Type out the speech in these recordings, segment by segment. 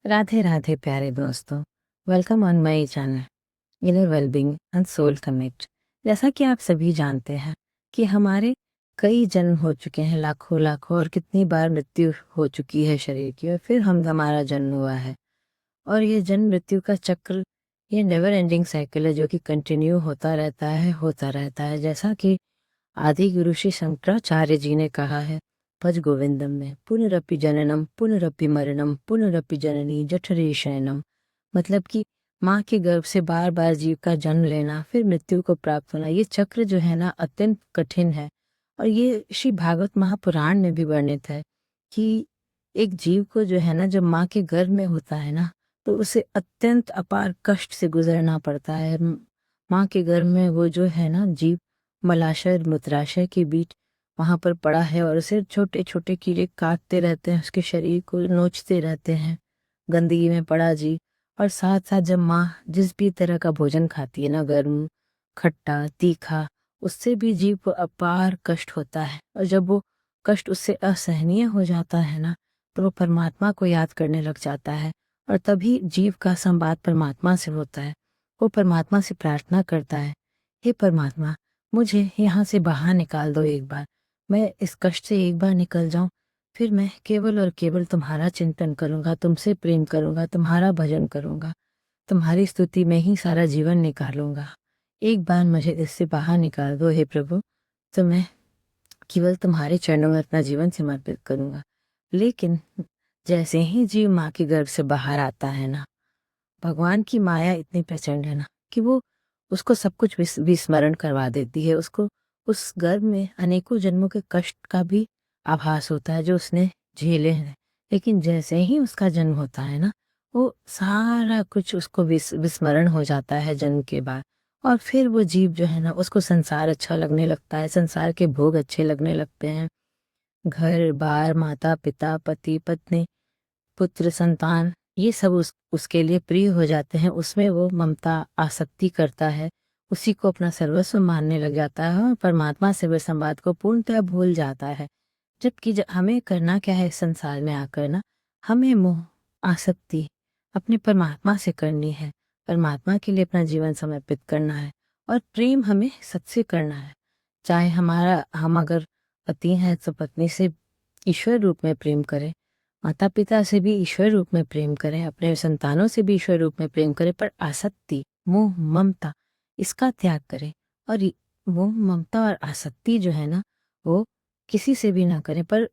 राधे राधे प्यारे दोस्तों। Welcome on my channel inner wellbeing and soul connect. जैसा कि आप सभी जानते हैं कि हमारे कई जन्म हो चुके हैं, लाखों लाखों, और कितनी बार मृत्यु हो चुकी है शरीर की, और फिर हमारा जन्म हुआ है। और ये जन्म मृत्यु का चक्र, ये नेवर एंडिंग साइकिल है जो कि कंटिन्यू होता रहता है। जैसा कि आदि गुरु श्री शंकराचार्य जी ने कहा है भज गोविंदम में, पुनरपि जननम पुनरपि मरणम पुनरपि जननी जठरे शयनम। मतलब कि माँ के गर्भ से बार बार जीव का जन्म लेना, फिर मृत्यु को प्राप्त होना, ये चक्र जो है ना अत्यंत कठिन है। और ये श्री भागवत महापुराण में भी वर्णित है कि एक जीव को जो है ना, जब माँ के गर्भ में होता है ना, तो उसे अत्यंत अपार कष्ट से गुजरना पड़ता है। माँ के गर्भ में वो जो है ना जीव मलाशय और मूत्राशय के बीच वहां पर पड़ा है, और उसे छोटे छोटे कीड़े काटते रहते हैं, उसके शरीर को नोचते रहते हैं, गंदगी में पड़ा जी। और साथ साथ जब माँ जिस भी तरह का भोजन खाती है ना, गर्म, खट्टा, तीखा, उससे भी जीव को अपार कष्ट होता है। और जब वो कष्ट उससे असहनीय हो जाता है ना, तो वो परमात्मा को याद करने लग जाता है। और तभी जीव का संवाद परमात्मा से होता है। वो परमात्मा से प्रार्थना करता है, हे परमात्मा, मुझे यहाँ से बाहर निकाल दो एक बार, मैं इस कष्ट से एक बार निकल जाऊं, फिर मैं केवल और केवल तुम्हारा चिंतन करूंगा, तुमसे प्रेम करूंगा, तुम्हारा भजन करूंगा, तुम्हारी स्तुति में ही सारा जीवन निकालूंगा। एक बार मुझे इससे बाहर निकाल दो हे प्रभु, तो मैं केवल तुम्हारे चरणों में अपना जीवन समर्पित करूंगा। लेकिन जैसे ही जीव माँ के गर्भ से बाहर आता है ना, भगवान की माया इतनी प्रचंड है ना कि वो उसको सब कुछ विस्मरण करवा देती है। उसको उस गर्भ में अनेकों जन्मों के कष्ट का भी आभास होता है जो उसने झेले हैं। लेकिन जैसे ही उसका जन्म होता है ना, वो सारा कुछ उसको विस्मरण हो जाता है जन्म के बाद। और फिर वो जीव जो है ना, उसको संसार अच्छा लगने लगता है, संसार के भोग अच्छे लगने लगते हैं। घर बार, माता पिता, पति पत्नी, पुत्र संतान, ये सब उसके लिए प्रिय हो जाते हैं। उसमें वो ममता आसक्ति करता है, उसी को अपना सर्वस्व मानने लग जाता है, और परमात्मा से वह संवाद को पूर्णतः भूल जाता है। जबकि हमें करना क्या है इस संसार में आकर ना, हमें मोह आसक्ति अपने परमात्मा से करनी है, परमात्मा के लिए अपना जीवन समर्पित करना है। और प्रेम हमें सच्चे करना है। चाहे हम अगर पति हैं तो पत्नी से ईश्वर रूप में प्रेम करें, माता पिता से भी ईश्वर रूप में प्रेम करें, अपने संतानों से भी ईश्वर रूप में प्रेम करें, पर आसक्ति, मोह, ममता, इसका त्याग करें। और मोह, ममता और आसक्ति जो है ना, वो किसी से भी ना करें। पर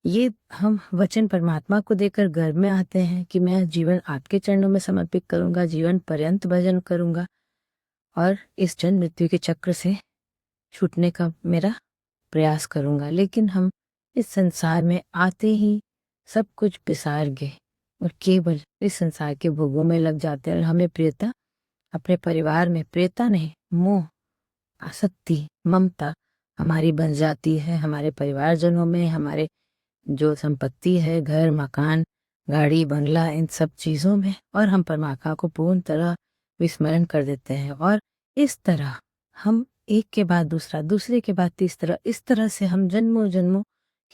ये हम वचन परमात्मा को देकर गर्भ में आते हैं कि मैं जीवन आपके चरणों में समर्पित करूंगा, जीवन पर्यंत भजन करूंगा, और इस जन्म मृत्यु के चक्र से छूटने का मेरा प्रयास करूंगा। लेकिन हम इस संसार में आते ही सब कुछ बिसार गए, और केवल इस संसार के भोगों में लग जाते हैं। और हमें प्रियता अपने परिवार में, प्रियता नहीं, मोह, आसक्ति, ममता हमारी बन जाती है, हमारे परिवारजनों में, हमारे जो संपत्ति है, घर मकान गाड़ी बंगला, इन सब चीज़ों में। और हम परमात्मा को पूर्ण तरह विस्मरण कर देते हैं। और इस तरह हम एक के बाद दूसरा, दूसरे के बाद तीसरा, इस तरह से हम जन्मों जन्मों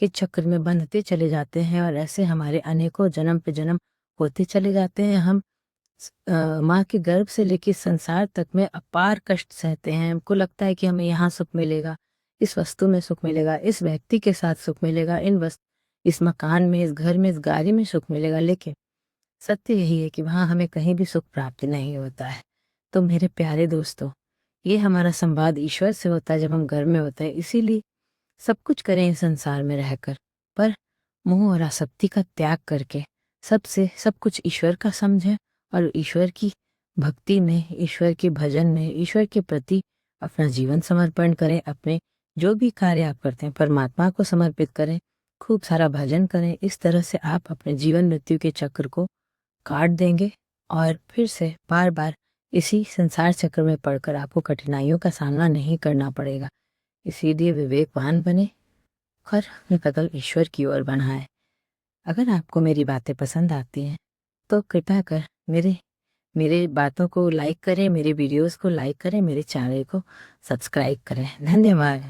के चक्र में बंधते चले जाते हैं। और ऐसे हमारे अनेकों जन्म पे जन्म होते चले जाते हैं। हम माँ के गर्भ से लेकर संसार तक में अपार कष्ट सहते हैं। हमको लगता है कि हमें यहाँ सुख मिलेगा, इस वस्तु में सुख मिलेगा, इस व्यक्ति के साथ सुख मिलेगा, इस मकान में, इस घर में, इस गाड़ी में सुख मिलेगा। लेकिन सत्य यही है कि वहाँ हमें कहीं भी सुख प्राप्त नहीं होता है। तो मेरे प्यारे दोस्तों, ये हमारा संवाद ईश्वर से होता है जब हम घर में होते हैं। इसीलिए सब कुछ करें इस संसार में रहकर, पर मोह और आसक्ति का त्याग करके सब कुछ ईश्वर का समझें, और ईश्वर की भक्ति में, ईश्वर के भजन में, ईश्वर के प्रति अपना जीवन समर्पण करें। अपने जो भी कार्य आप करते हैं परमात्मा को समर्पित करें, खूब सारा भजन करें। इस तरह से आप अपने जीवन मृत्यु के चक्र को काट देंगे, और फिर से बार बार इसी संसार चक्र में पड़कर आपको कठिनाइयों का सामना नहीं करना पड़ेगा। इसीलिए विवेकवान बने, और अपने कदम ईश्वर की ओर बढ़ाएं। अगर आपको मेरी बातें पसंद आती हैं तो कृपया कर मेरे बातों को लाइक करें, मेरे वीडियोस को लाइक करें, मेरे चैनल को सब्सक्राइब करें। धन्यवाद।